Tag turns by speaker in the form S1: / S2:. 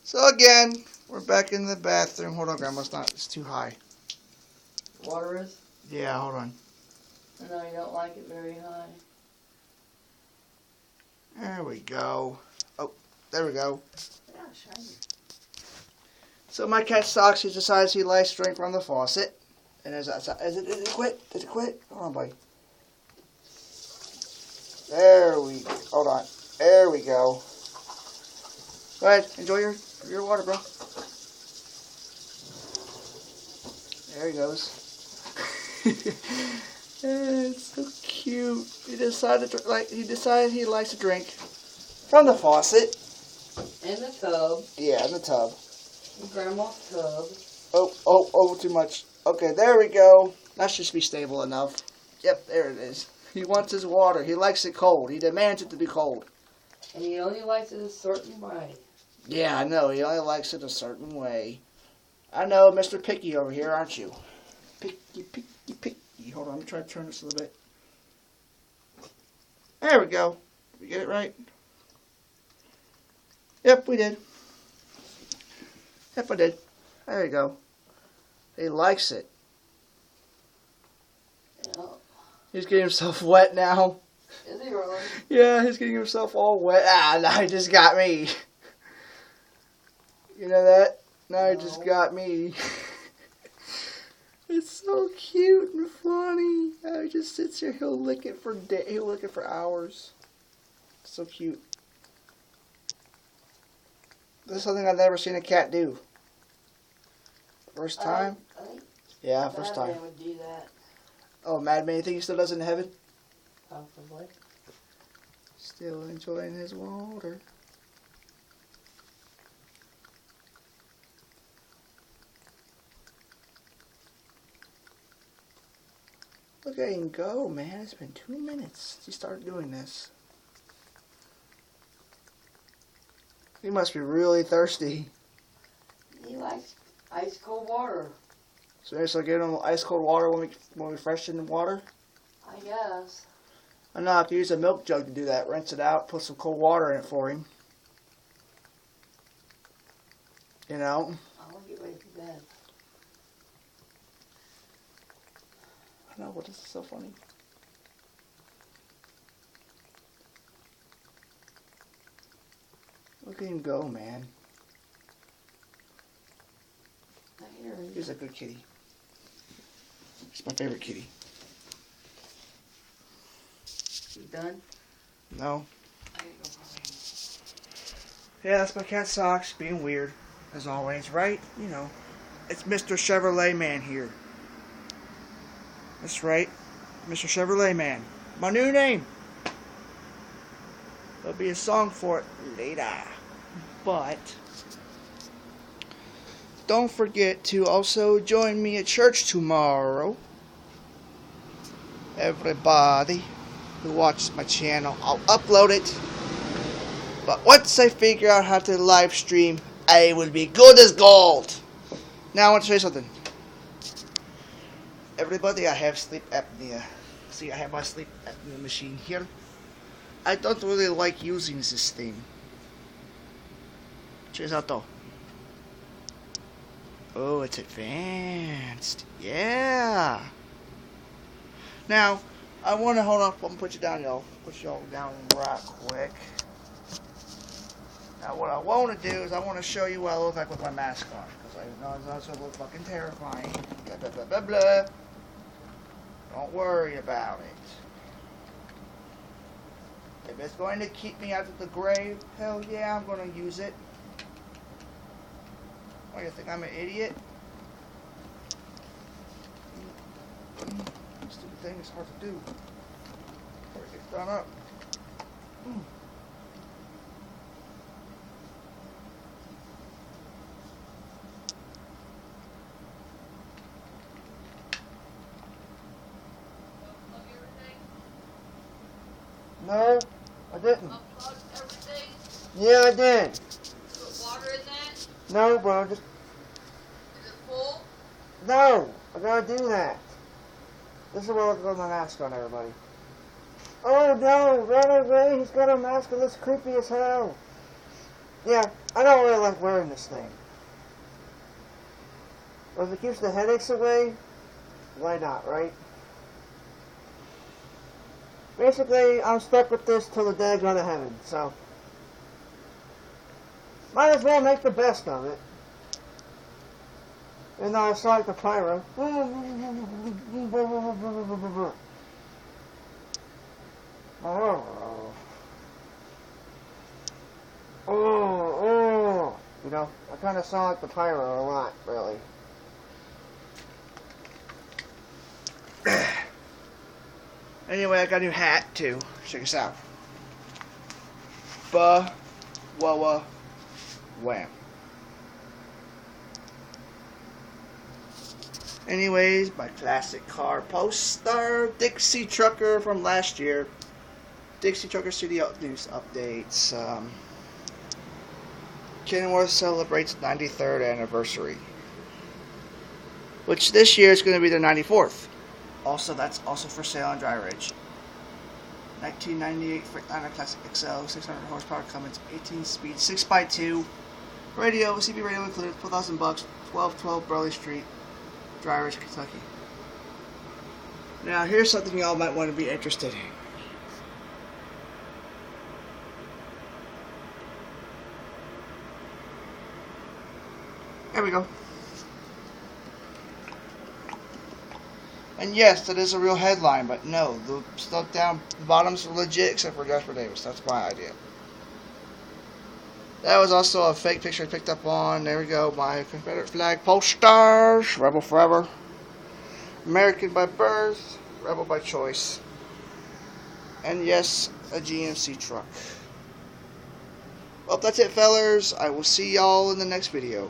S1: So again, we're back in the bathroom. Hold on, Grandma. It's too high.
S2: Water is?
S1: Yeah, hold on.
S2: No, you don't like it very high.
S1: There we go. Oh, there we go.
S2: Yeah, shiny.
S1: So my cat Socks, he decides he likes to drink from the faucet. And is it quit? Did it quit? Hold on, buddy. There we go. Hold on. There we go. Go ahead, enjoy your water, bro. There he goes. It's so cute. He decided he likes to drink from the faucet.
S2: In the tub.
S1: Yeah, in the tub.
S2: In Grandma's tub.
S1: Oh, too much. Okay, there we go. That should be stable enough. Yep, there it is. He wants his water. He likes it cold. He demands it to be cold.
S2: And he only likes it a certain way.
S1: Yeah, I know. He only likes it a certain way. I know, Mr. Picky over here, aren't you? Picky, picky, picky. Hold on, let me try to turn this a little bit. There we go. Did we get it right? Yep, we did. Yep, I did. There you go. He likes it.
S2: Yeah.
S1: He's getting himself wet now.
S2: Is he really?
S1: Yeah, he's getting himself all wet. Ah, now he just got me. You know that? Now he just got me. It's so cute and funny. He just sits here. He'll lick it for He'll lick it for hours. It's so cute. This is something I've never seen a cat do. First time?
S2: I think
S1: Yeah, first time.
S2: Batman would do that.
S1: Oh, Madman, you think he still does it in heaven?
S2: Possibly.
S1: Still enjoying his water. Look at him go, man. It's been 2 minutes since he started doing this. He must be really thirsty.
S2: He likes ice cold water.
S1: So maybe give him ice cold water when we freshen the water?
S2: I guess.
S1: I know I have to use a milk jug to do that. Rinse it out, put some cold water in it for him. You know?
S2: I want to get ready for bed.
S1: I know, but this is so funny. Look at him go, man.
S2: I hear you.
S1: He's a good kitty. He's my favorite kitty.
S2: You done?
S1: No?
S2: I gotta go probably.
S1: Yeah, that's my cat Socks, being weird, as always, right? You know, it's Mr. Chevrolet Man here. That's right, Mr. Chevrolet Man. My new name. There'll be a song for it later. But don't forget to also join me at church tomorrow. Everybody who watches my channel, I'll upload it. But once I figure out how to live stream, I will be good as gold. Now I want to say something. Everybody, I have sleep apnea. See, I have my sleep apnea machine here. I don't really like using this thing. Check this out though. Oh, it's advanced. Yeah. Now, I want to hold on. I'm going to put you down, y'all. Put y'all down right quick. Now, what I want to do is I want to show you what I look like with my mask on. Because I know it's going to look fucking terrifying. Blah, blah, blah, blah, blah. Don't worry about it. If it's going to keep me out of the grave, hell yeah, I'm going to use it. What, do you think I'm an idiot? This stupid thing is hard to do. Before it gets done up. No, I didn't.
S2: Unplug everything.
S1: Yeah, I did.
S2: Put water in that.
S1: No, bro, just
S2: Is it full?
S1: no. I gotta do that. This is where I look with my mask on, everybody. Oh no, run away! He's got a mask and looks creepy as hell. Yeah, I don't really like wearing this thing. But if it keeps the headaches away, why not, right? Basically, I'm stuck with this till the day I go to heaven, so might as well make the best of it. And now I saw like the pyro. You know, I kind of saw like the pyro a lot, really. Anyway, I got a new hat too. Check this out. Wah wham. Anyways, my classic car poster, Dixie Trucker from last year. Dixie Trucker City News updates. Kenworth celebrates 93rd anniversary, which this year is going to be their 94th. Also, that's also for sale on Dry Ridge. 1998 Freightliner Classic XL, 600 horsepower Cummins, 18 speed, 6x2, radio, CB radio included, $12,000, 1212 Burley Street, Dry Ridge, Kentucky. Now, here's something y'all might want to be interested in. There we go. And yes, that is a real headline, but no, the stuff down the bottom's legit except for Jasper Davis. That's my idea. That was also a fake picture I picked up on. There we go, my Confederate flag posters. Rebel forever. American by birth, rebel by choice. And yes, a GMC truck. Well, that's it, fellers. I will see y'all in the next video.